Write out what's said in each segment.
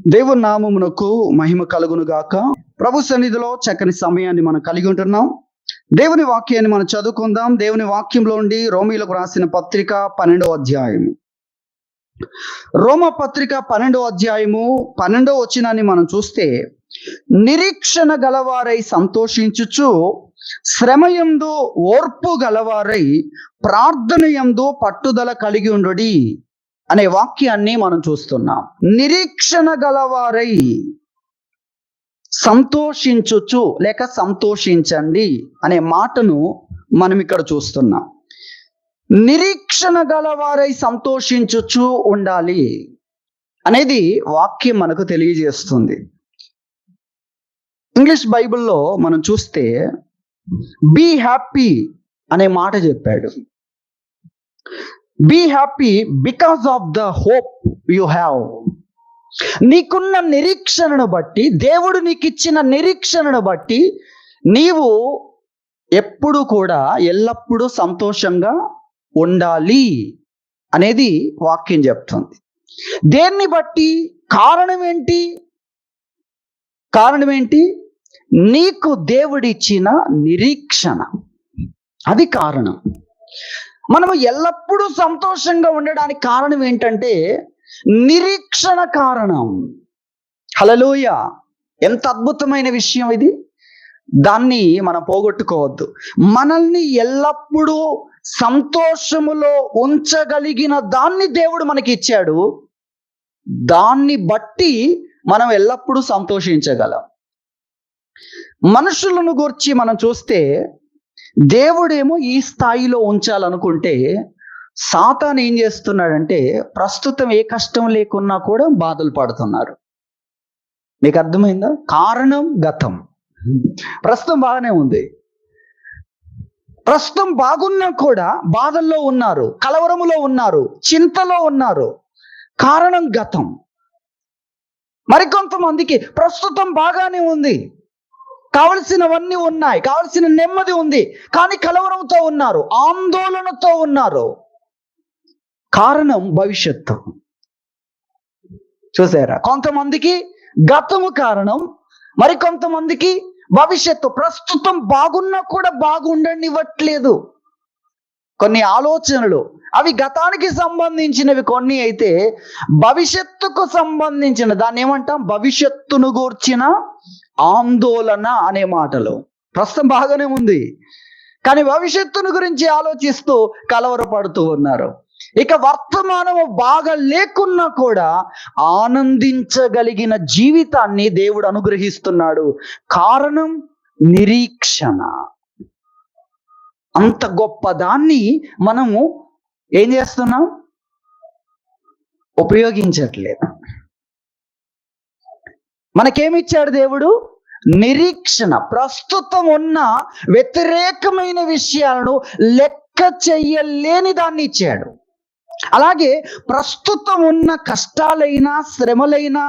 దేవుని నామమునకు మహిమ కలుగును గాక. ప్రభు సన్నిధిలో చక్కని సమయాన్ని మనం కలిగి ఉంటున్నాం. దేవుని వాక్యాన్ని మనం చదువుకుందాం. దేవుని వాక్యంలో ఉండి రోమీలకు రాసిన పత్రిక 12వ అధ్యాయము. రోమ పత్రిక 12వ అధ్యాయము 12వ వచనాన్ని మనం చూస్తే, నిరీక్షణ గలవారై సంతోషించుచు, శ్రమయందు ఓర్పు గలవారై, ప్రార్థనయందు పట్టుదల కలిగి ఉండుడి అనే వాక్యాన్ని మనం చూస్తున్నాం. నిరీక్షణ గలవారై సంతోషించుచు లేక సంతోషించండి అనే మాటను మనం ఇక్కడ చూస్తున్నాం. నిరీక్షణ గలవారై సంతోషించుచు ఉండాలి అనేది వాక్యం మనకు తెలియజేస్తుంది. ఇంగ్లీష్ బైబిల్లో మనం చూస్తే బీ హ్యాపీ అనే మాట చెప్పాడు. Be happy because of the hope you have. నీకున్న నిరీక్షణను బట్టి, దేవుడు నీకు ఇచ్చిన నిరీక్షణను బట్టి నీవు ఎప్పుడు కూడా ఎల్లప్పుడూ సంతోషంగా ఉండాలి అనేది వాక్యం చెప్తుంది. దేన్ని బట్టి? కారణం ఏంటి? కారణం ఏంటి? నీకు దేవుడిచ్చిన నిరీక్షణ, అది కారణం. మనము ఎల్లప్పుడూ సంతోషంగా ఉండడానికి కారణం ఏంటంటే నిరీక్షణ కారణం. హల్లెలూయా! ఎంత అద్భుతమైన విషయం ఇది. దాన్ని మనం పోగొట్టుకోవద్దు. మనల్ని ఎల్లప్పుడూ సంతోషములో ఉంచగలిగిన దాన్ని దేవుడు మనకి ఇచ్చాడు. దాన్ని బట్టి మనం ఎల్లప్పుడూ సంతోషించగలం. మనుషులను గురించి మనం చూస్తే, దేవుడేమో ఈ స్థాయిలో ఉంచాలనుకుంటే, సాతాను ఏం చేస్తున్నాడంటే ప్రస్తుతం ఏ కష్టం లేకున్నా కూడా బాధలు పడుతున్నారు. మీకు అర్థమైందా? కారణం గతం. ప్రస్తుతం బాగానే ఉంది, ప్రస్తుతం బాగున్నా కూడా బాధల్లో ఉన్నారు, కలవరములో ఉన్నారు, చింతలో ఉన్నారు. కారణం గతం. మరికొంతమందికి ప్రస్తుతం బాగానే ఉంది, కావలసినవన్నీ ఉన్నాయి, కావలసిన నెమ్మది ఉంది, కానీ కలవరంతో ఉన్నారు, ఆందోళనతో ఉన్నారు. కారణం భవిష్యత్తు. చూసారా? కొంతమందికి గతము కారణం, మరికొంతమందికి భవిష్యత్తు. ప్రస్తుతం బాగున్నా కూడా బాగుండనివ్వట్లేదు. కొన్ని ఆలోచనలు అవి గతానికి సంబంధించినవి, కొన్ని అయితే భవిష్యత్తుకు సంబంధించిన, దాన్ని ఏమంటాం? భవిష్యత్తును గూర్చిన ఆందోళన అనే మాటలు. ప్రస్తుతం బాగానే ఉంది, కానీ భవిష్యత్తును గురించి ఆలోచిస్తూ కలవరపడుతూ ఉన్నారు. ఇక వర్తమానము బాగా లేకున్నా కూడా ఆనందించగలిగిన జీవితాన్ని దేవుడు అనుగ్రహిస్తున్నాడు. కారణం నిరీక్షణ. అంత గొప్ప దాన్ని మనము ఏం చేస్తున్నాం? ఉపయోగించట్లేదు. మనకేమిచ్చాడు దేవుడు? నిరీక్షణ. ప్రస్తుతం ఉన్న వ్యతిరేకమైన విషయాలను లెక్క చెయ్యలేని దాన్ని ఇచ్చాడు. అలాగే ప్రస్తుతం ఉన్న కష్టాలైనా, శ్రమలైనా,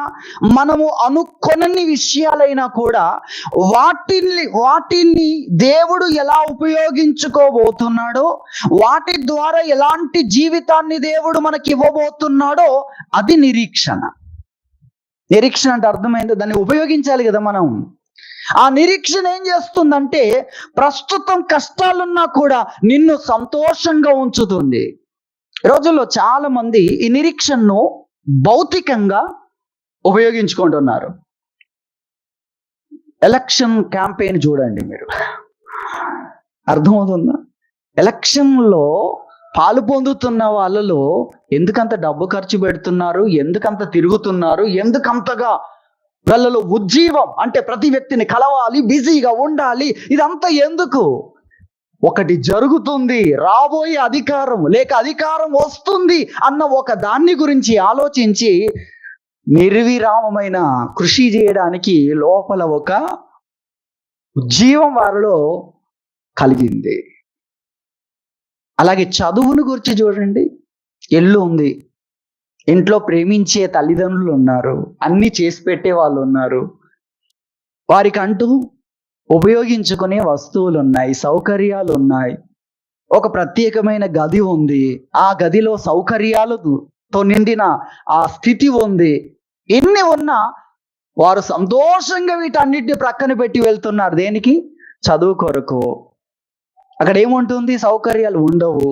మనము అనుకొనని విషయాలైనా కూడా వాటిని దేవుడు ఎలా ఉపయోగించుకోబోతున్నాడో, వాటి ద్వారా ఎలాంటి జీవితాన్ని దేవుడు మనకి ఇవ్వబోతున్నాడో అది నిరీక్షణ. నిరీక్షణ అంటే అర్థమైందో? దాన్ని ఉపయోగించాలి కదా మనం. ఆ నిరీక్షణ ఏం చేస్తుందంటే ప్రస్తుతం కష్టాలున్నా కూడా నిన్ను సంతోషంగా ఉంచుతుంది. రోజుల్లో చాలా మంది ఈ నిరీక్షణను భౌతికంగా ఉపయోగించుకుంటున్నారు. ఎలక్షన్ క్యాంపెయిన్ చూడండి మీరు, అర్థమవుతుందా? ఎలక్షన్లో పాలు పొందుతున్న వాళ్ళలో ఎందుకంత డబ్బు ఖర్చు పెడుతున్నారు, ఎందుకంత తిరుగుతున్నారు, ఎందుకంతగా వాళ్ళలో ఉజ్జీవం, అంటే ప్రతి వ్యక్తిని కలవాలి, బిజీగా ఉండాలి, ఇదంతా ఎందుకు? ఒకటి జరుగుతుంది, రాబోయే అధికారం లేక అధికారం వస్తుంది అన్న ఒక దాన్ని గురించి ఆలోచించి నిర్విరామమైన కృషి చేయడానికి లోపల ఒక ఉజ్జీవం వారిలో కలిగింది. అలాగే చదువును గురించి చూడండి. ఇల్లు ఉంది, ఇంట్లో ప్రేమించే తల్లిదండ్రులు ఉన్నారు, అన్ని చేసి పెట్టే వాళ్ళు ఉన్నారు, వారికంటూ ఉపయోగించుకునే వస్తువులు ఉన్నాయి, సౌకర్యాలు ఉన్నాయి, ఒక ప్రత్యేకమైన గది ఉంది, ఆ గదిలో సౌకర్యాలతో నిండిన ఆ స్థితి ఉంది. ఇన్ని ఉన్నా వారు సంతోషంగా వీటన్నిటిని ప్రక్కన పెట్టి వెళ్తున్నారు. దేనికి? చదువు కొరకు. అక్కడ ఏముంటుంది? సౌకర్యాలు ఉండవు.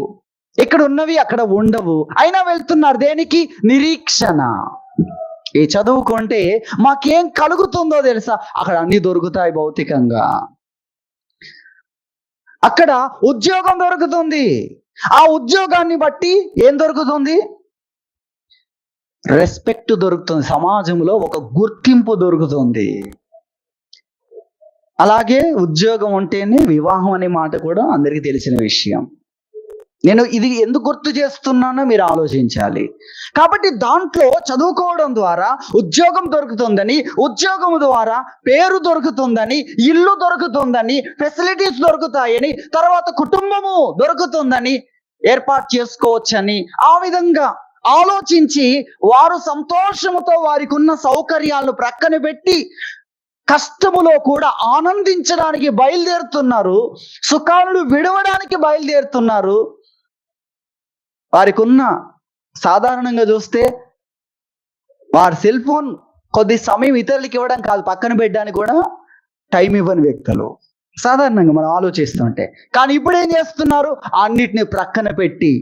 ఇక్కడ ఉన్నవి అక్కడ ఉండవు, అయినా వెళ్తున్నారు. దేనికి? నిరీక్షణ. ఈ చదువుకుంటే మాకేం కలుగుతుందో తెలుసా? అక్కడ అన్ని దొరుకుతాయి భౌతికంగా. అక్కడ ఉద్యోగం దొరుకుతుంది. ఆ ఉద్యోగాన్ని బట్టి ఏం దొరుకుతుంది? రెస్పెక్ట్ దొరుకుతుంది, సమాజంలో ఒక గుర్తింపు దొరుకుతుంది. అలాగే ఉద్యోగం ఉంటేనే వివాహం అనే మాట కూడా అందరికీ తెలిసిన విషయం. నేను ఇది ఎందుకు గుర్తు చేస్తున్నానో మీరు ఆలోచించాలి. కాబట్టి దాంట్లో చదువుకోవడం ద్వారా ఉద్యోగం దొరుకుతుందని, ఉద్యోగం ద్వారా పేరు దొరుకుతుందని, ఇల్లు దొరుకుతుందని, ఫెసిలిటీస్ దొరుకుతాయని, తర్వాత కుటుంబము దొరుకుతుందని ఏర్పాటు చేసుకోవచ్చని, ఆ విధంగా ఆలోచించి వారు సంతోషముతో వారికి ఉన్న సౌకర్యాలను ప్రక్కన పెట్టి కష్టములో కూడా ఆనందించడానికి బయలుదేరుతున్నారు. సుఖాలను విడవడానికి బయలుదేరుతున్నారు. వారికి ఉన్న సాధారణంగా చూస్తే వారి సెల్ ఫోన్ కొద్ది సమయం ఇతరులకు ఇవ్వడం కాదు, పక్కన పెట్టడానికి కూడా టైం ఇవ్వని వ్యక్తులు సాధారణంగా మనం ఆలోచిస్తుంటే. కానీ ఇప్పుడు ఏం చేస్తున్నారు? అన్నిటిని ప్రక్కన పెట్టి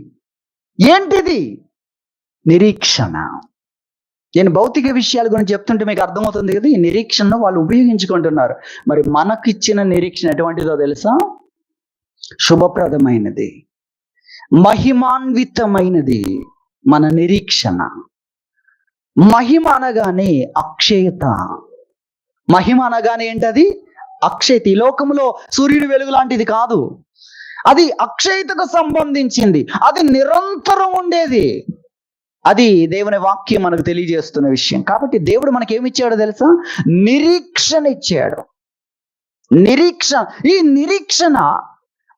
ఏంటిది? నిరీక్షణ. నేను భౌతిక విషయాల గురించి చెప్తుంటే మీకు అర్థమవుతుంది కదా, ఈ నిరీక్షణను వాళ్ళు ఉపయోగించుకుంటున్నారు. మరి మనకు ఇచ్చిన నిరీక్షణ ఎటువంటిదో తెలుసా? శుభప్రదమైనది, మహిమాన్వితమైనది మన నిరీక్షణ. మహిమ అనగానే అక్షయత. మహిమ అనగానే ఏంటది? అక్షయత. ఈ లోకంలో సూర్యుడి వెలుగు లాంటిది కాదు, అది అక్షయతకు సంబంధించింది, అది నిరంతరం ఉండేది. అది దేవుని వాక్యం మనకు తెలియజేస్తున్న విషయం. కాబట్టి దేవుడు మనకి ఏమి ఇచ్చాడో తెలుసా? నిరీక్షణ ఇచ్చాడు. నిరీక్షణ. ఈ నిరీక్షణ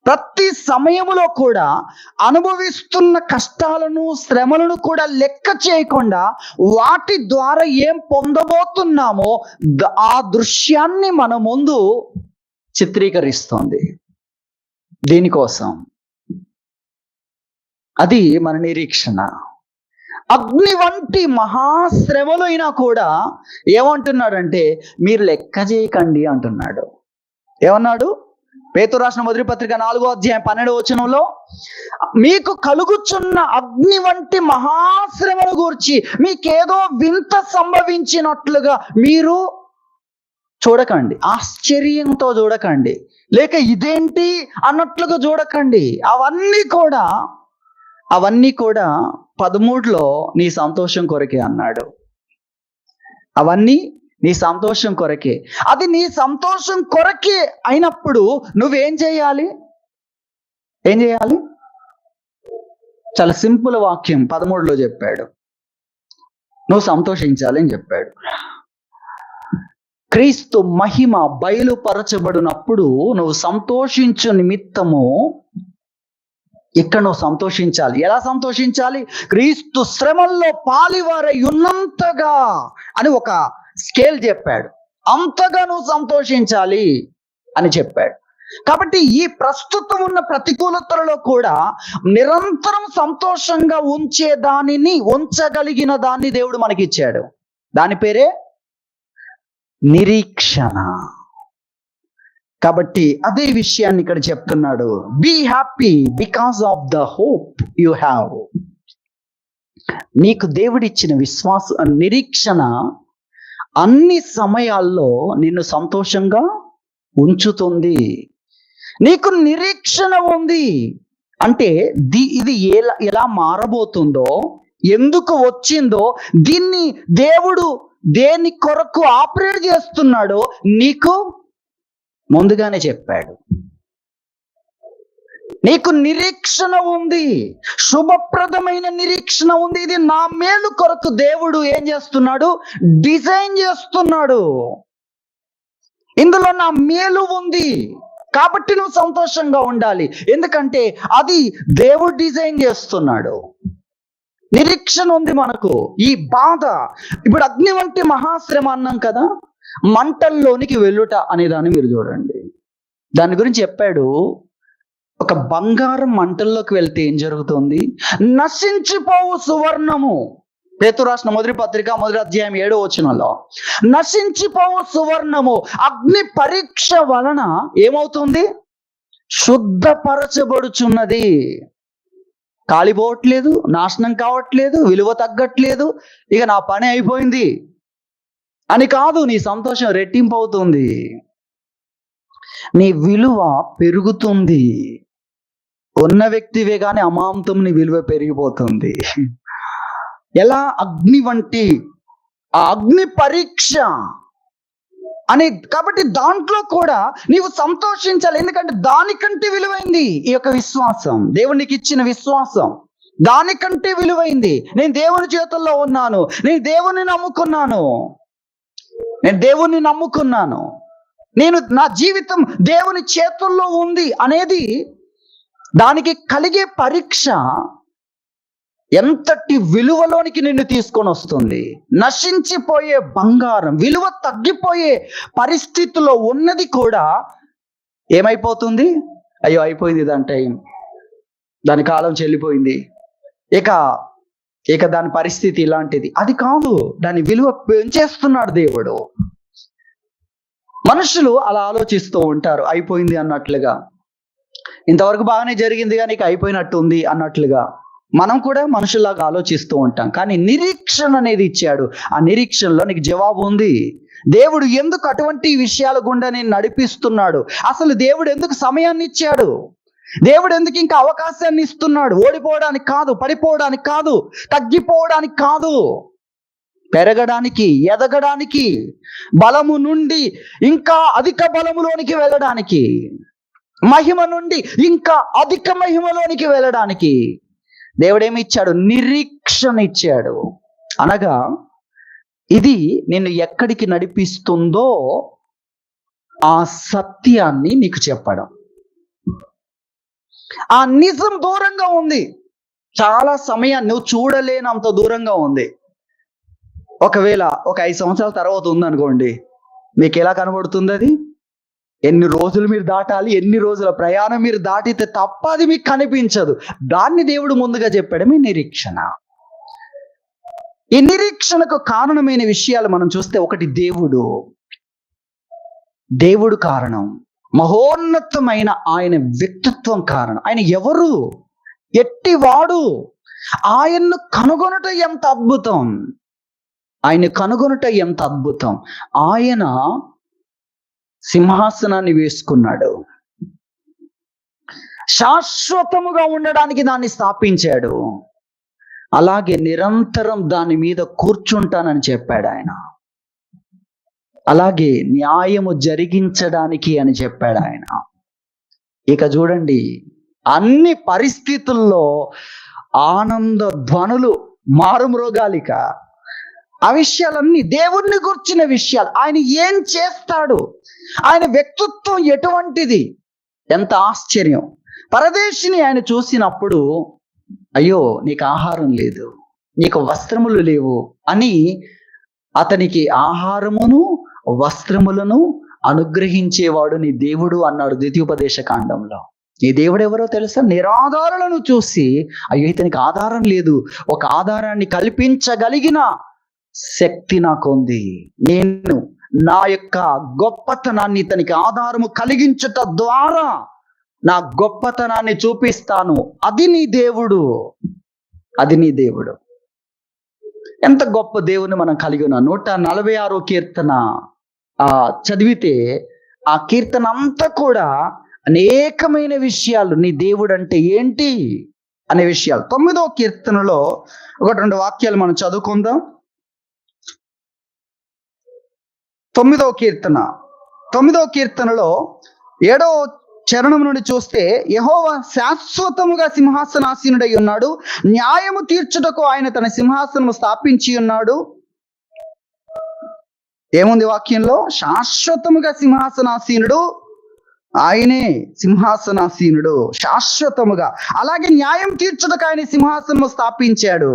ప్రతి సమయంలో కూడా అనుభవిస్తున్న కష్టాలను, శ్రమలను కూడా లెక్క చేయకుండా వాటి ద్వారా ఏం పొందబోతున్నామో ఆ దృశ్యాన్ని మన ముందు చిత్రీకరిస్తుంది. దీనికోసం అది మన నిరీక్షణ. అగ్ని వంటి మహాశ్రమలు అయినా కూడా ఏమంటున్నాడంటే మీరు లెక్క చేయకండి అంటున్నాడు. ఏమన్నాడు? పేతురు రాసిన మొదటి పత్రిక 4వ అధ్యాయం 12వ వచనంలో మీకు కలుగుచున్న అగ్ని వంటి మహాశ్రమల గురించి మీకేదో వింత సంభవించినట్లుగా మీరు చూడకండి, ఆశ్చర్యంతో చూడకండి, లేక ఇదేంటి అన్నట్లుగా చూడకండి. అవన్నీ కూడా 13లో నీ సంతోషం కొరకే అన్నాడు. అవన్నీ నీ సంతోషం కొరకే. అది నీ సంతోషం కొరకే అయినప్పుడు నువ్వేం చేయాలి? ఏం చేయాలి? చాలా సింపుల్ వాక్యం 13లో చెప్పాడు. నువ్వు సంతోషించాలి అని చెప్పాడు. క్రీస్తు మహిమ బయలుపరచబడినప్పుడు నువ్వు సంతోషించు నిమిత్తము ఇక్కడ నువ్వు సంతోషించాలి. ఎలా సంతోషించాలి? క్రీస్తు శ్రమల్లో పాలివారై ఉన్నంతగా అని ఒక స్కేల్ చెప్పాడు. అంతగా నువ్వు సంతోషించాలి అని చెప్పాడు. కాబట్టి ఈ ప్రస్తుతం ఉన్న ప్రతికూలతలలో కూడా నిరంతరం సంతోషంగా ఉంచగలిగిన దాన్ని దేవుడు మనకి ఇచ్చాడు. దాని పేరే నిరీక్షణ. కాబట్టి అదే విషయాన్ని ఇక్కడ చెప్తున్నాడు. Be happy because of the hope you have. నీకు దేవుడిచ్చిన నిరీక్షణ అన్ని సమయాల్లో నిన్ను సంతోషంగా ఉంచుతుంది. నీకు నిరీక్షణ ఉంది అంటే ఇది ఎలా మారబోతుందో, ఎందుకు వచ్చిందో, దీన్ని దేవుడు దేని కొరకు ఆపరేట్ చేస్తున్నాడో నీకు ముందుగానే చెప్పాడు. నీకు నిరీక్షణ ఉంది, శుభప్రదమైన నిరీక్షణ ఉంది. ఇది నా మేలు కొరకు దేవుడు ఏం చేస్తున్నాడు? డిజైన్ చేస్తున్నాడు. ఇందులో నా మేలు ఉంది కాబట్టి నువ్వు సంతోషంగా ఉండాలి. ఎందుకంటే అది దేవుడు డిజైన్ చేస్తున్నాడు. నిరీక్షణ ఉంది మనకు. ఈ బాధ ఇప్పుడు అగ్ని వంటి మహాశ్రమ అన్నాం కదా, మంటల్లోనికి వెళ్ళుట అనే దాన్ని మీరు చూడండి. దాని గురించి చెప్పాడు. ఒక బంగారం మంటల్లోకి వెళ్తే ఏం జరుగుతుంది? నశించిపోవు సువర్ణము పేతురు రాసిన మొదటి పత్రిక 1వ అధ్యాయం 7వ వచనంలో, నశించిపోవు సువర్ణము అగ్ని పరీక్ష వలన ఏమవుతుంది? శుద్ధపరచబడుచున్నది. కాలిపోవట్లేదు, నాశనం కావట్లేదు, విలువ తగ్గట్లేదు, ఇక నా పని అయిపోయింది అని కాదు. నీ సంతోషం రెట్టింపు అవుతుంది, నీ విలువ పెరుగుతుంది. ఉన్న వ్యక్తివే కానీ అమాంతం నీ విలువ పెరిగిపోతుంది. ఎలా? అగ్ని వంటి ఆ అగ్ని పరీక్ష అని. కాబట్టి దాంట్లో కూడా నీవు సంతోషించాలి, ఎందుకంటే దానికంటే విలువైంది ఈ యొక్క విశ్వాసం. దేవునికి ఇచ్చిన విశ్వాసం దానికంటే విలువైంది. నేను దేవుని చేతుల్లో ఉన్నాను, నేను దేవుని నమ్ముకున్నాను, నేను నా జీవితం దేవుని చేతుల్లో ఉంది అనేది దానికి కలిగే పరీక్ష ఎంతటి విలువలోనికి నిన్ను తీసుకొని వస్తుంది. నశించిపోయే బంగారం, విలువ తగ్గిపోయే పరిస్థితిలో ఉన్నది కూడా ఏమైపోతుంది? అయ్యో అయిపోయింది దాని టైం, దాని కాలం చెల్లిపోయింది, ఇక దాని పరిస్థితి ఇలాంటిది. అది కాదు, దాని విలువ పెంచేస్తున్నాడు దేవుడు. మనుషులు అలా ఆలోచిస్తూ ఉంటారు, అయిపోయింది అన్నట్లుగా. ఇంతవరకు బాగానే జరిగింది కానీ ఇక అయిపోయినట్టు ఉంది అన్నట్లుగా మనం కూడా మనుషుల్లాగా ఆలోచిస్తూ ఉంటాం. కానీ నిరీక్షణ అనేది ఇచ్చాడు. ఆ నిరీక్షణలో నీకు జవాబు ఉంది. దేవుడు ఎందుకు అటువంటి విషయాల గుండా నేను నడిపిస్తున్నాడు? అసలు దేవుడు ఎందుకు సమయాన్ని ఇచ్చాడు? దేవుడు ఎందుకు ఇంకా అవకాశాన్ని ఇస్తున్నాడు? ఓడిపోవడానికి కాదు, పడిపోవడానికి కాదు, తగ్గిపోవడానికి కాదు, పెరగడానికి, ఎదగడానికి, బలము నుండి ఇంకా అధిక బలములోనికి వెళ్ళడానికి, మహిమ నుండి ఇంకా అధిక మహిమలోనికి వెళ్ళడానికి దేవుడేమి ఇచ్చాడు? నిరీక్షణ ఇచ్చాడు. అనగా ఇది నిన్ను ఎక్కడికి నడిపిస్తుందో ఆ సత్యాన్ని నీకు చెప్పడం. ఆ నిజం దూరంగా ఉంది, చాలా సమయాన్ని నువ్వు చూడలేనంత దూరంగా ఉంది. ఒకవేళ ఒక 5 సంవత్సరాల తర్వాత ఉందనుకోండి, మీకు ఎలా కనబడుతుంది? అది ఎన్ని రోజులు మీరు దాటాలి, ఎన్ని రోజుల ప్రయాణం మీరు దాటితే తప్ప అది మీకు కనిపించదు. దాన్ని దేవుడు ముందుగా చెప్పడమే నిరీక్షణ. ఈ నిరీక్షణకు కారణమైన విషయాలు మనం చూస్తే, ఒకటి దేవుడు కారణం, మహోన్నతమైన ఆయన వ్యక్తిత్వం కారణం. ఆయన ఎవరు? ఎట్టివాడు? ఆయన్ను కనుగొనుట ఎంత అద్భుతం! ఆయన సింహాసనాన్ని వేసుకున్నాడు, శాశ్వతముగా ఉండడానికి దాన్ని స్థాపించాడు. అలాగే నిరంతరం దాని మీద కూర్చుంటానని చెప్పాడు ఆయన. అలాగే న్యాయము జరిగించడానికి అని చెప్పాడు ఆయన. ఇక చూడండి, అన్ని పరిస్థితుల్లో ఆనంద ధ్వనులు, మారుమ్రోగాలిక. ఆ విషయాలన్నీ దేవుణ్ణి గుర్చిన విషయాలు. ఆయన ఏం చేస్తాడు, ఆయన వ్యక్తిత్వం ఎటువంటిది, ఎంత ఆశ్చర్యం. పరదేశిని ఆయన చూసినప్పుడు, అయ్యో నీకు ఆహారం లేదు, నీకు వస్త్రములు లేవు అని అతనికి ఆహారమును వస్త్రములను అనుగ్రహించేవాడు నీ దేవుడు అన్నాడు ద్వితీయోపదేశ కాండంలో. నీ దేవుడు ఎవరో తెలుసా? నిరాధారులను చూసి, అయ్యో ఇతనికి ఆధారం లేదు, ఒక ఆధారాన్ని కల్పించగలిగిన శక్తి నాకు ఉంది, నేను నా యొక్క గొప్పతనాన్ని ఇతనికి ఆధారము కలిగించుట ద్వారా నా గొప్పతనాన్ని చూపిస్తాను. అది నీ దేవుడు. ఎంత గొప్ప దేవుని మనం కలిగి ఉన్నాం. 146వ కీర్తన చదివితే ఆ కీర్తన అంతా కూడా అనేకమైన విషయాలు, నీ దేవుడు అంటే ఏంటి అనే విషయాలు. 9వ కీర్తనలో 1-2 వాక్యాలు మనం చదువుకుందాం. 9వ కీర్తనలో 7వ చరణం నుండి చూస్తే, యెహోవా శాశ్వతముగా సింహాసనాసీనుడై ఉన్నాడు, న్యాయము తీర్చుటకు ఆయన తన సింహాసనము స్థాపించి ఉన్నాడు. ఏముంది వాక్యంలో? శాశ్వతముగా సింహాసనాసీనుడు ఆయనే, సింహాసనాసీనుడు శాశ్వతముగా. అలాగే న్యాయం తీర్చుటకు ఆయన సింహాసనము స్థాపించాడు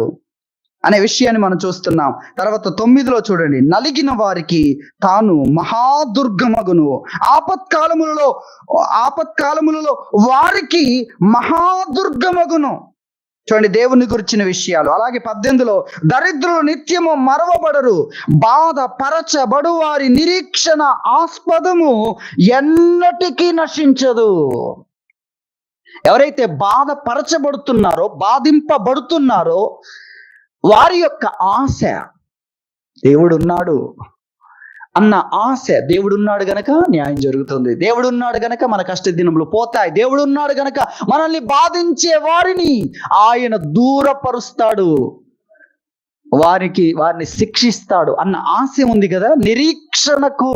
అనే విషయాన్ని మనం చూస్తున్నాం. తర్వాత 9లో చూడండి, నలిగిన వారికి తాను మహాదుర్గమగును, ఆపత్కాలములలో వారికి మహాదుర్గమగును. చూడండి దేవుని గురించిన విషయాలు. అలాగే 18లో దరిద్రులు నిత్యము మరవబడరు, బాధ పరచబడు వారి నిరీక్షణ ఆస్పదము ఎన్నటికీ నశించదు. ఎవరైతే బాధపరచబడుతున్నారో, బాధింపబడుతున్నారో వారి యొక్క ఆశ దేవుడున్నాడు అన్న ఆశ, దేవుడున్నాడు గనక న్యాయం జరుగుతుంది, దేవుడున్నాడు గనక మన కష్ట దినములు పోతాయి, దేవుడున్నాడు గనక మనల్ని బాధించే వారిని ఆయన దూరపరుస్తాడు, వారిని శిక్షిస్తాడు అన్న ఆశ ఉంది కదా, నిరీక్షణకు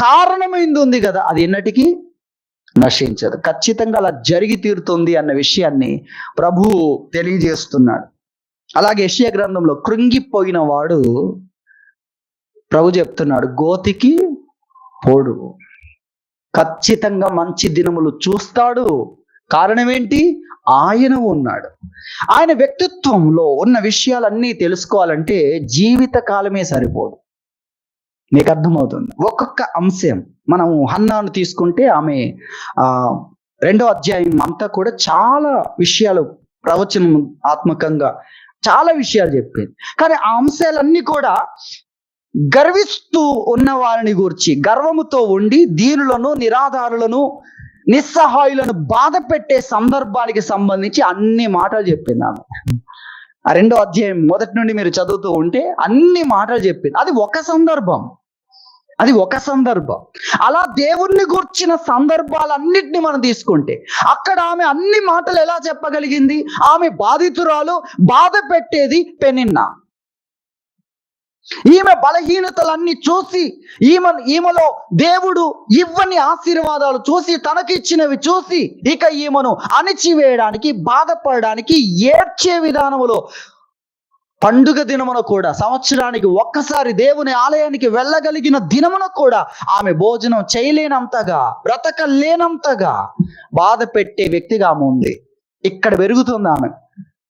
కారణమైంది ఉంది కదా, అది ఎన్నటికీ నశించదు. ఖచ్చితంగా అలా జరిగి తీరుతుంది అన్న విషయాన్ని ప్రభువు తెలియజేస్తున్నాడు. అలాగే యెషయా గ్రంథంలో కృంగిపోయిన వాడు ప్రభు చెప్తున్నాడు, గోతికి పోడు, ఖచ్చితంగా మంచి దినములు చూస్తాడు. కారణం ఏంటి? ఆయన ఉన్నాడు. ఆయన వ్యక్తిత్వంలో ఉన్న విషయాలన్నీ తెలుసుకోవాలంటే జీవిత కాలమే సరిపోదు. మీకు అర్థమవుతుంది. ఒక్కొక్క అంశం, మనం హన్నాను తీసుకుంటే ఆమె 2వ అధ్యాయం అంతా కూడా చాలా విషయాలు ప్రవచనం ఆత్మకంగా చాలా విషయాలు చెప్పింది. కానీ ఆ అంశాలన్నీ కూడా గర్విస్తూ ఉన్న వారిని గూర్చి, గర్వముతో ఉండి దీనులను, నిరాధారులను, నిస్సహాయులను బాధ పెట్టే సందర్భానికి సంబంధించి అన్ని మాటలు చెప్పింది ఆమె. ఆ 2వ అధ్యాయం మొదటి నుండి మీరు చదువుతూ ఉంటే అన్ని మాటలు చెప్పింది. అది ఒక సందర్భం. అలా దేవుణ్ణి గూర్చిన సందర్భాలన్నిటిని మనం తీసుకుంటే అక్కడ ఆమె అన్ని మాటలు ఎలా చెప్పగలిగింది? ఆమె బాధితురాలు, బాధ పెట్టేది పెనిన్నా. ఈమె బలహీనతలన్నీ చూసి, ఈమెలో దేవుడు ఇవ్వని ఆశీర్వాదాలు చూసి, తనకిచ్చినవి చూసి, ఇక ఈమెను అణిచివేయడానికి, బాధపడడానికి, ఏడ్చే విధానములో పండుగ దినమున కూడా, సంవత్సరానికి ఒక్కసారి దేవుని ఆలయానికి వెళ్ళగలిగిన దినమున కూడా ఆమె భోజనం చేయలేనంతగా, బ్రతకలేనంతగా బాధ పెట్టే వ్యక్తిగా ఆమె ఉంది. ఇక్కడ పెరుగుతుంది ఆమె.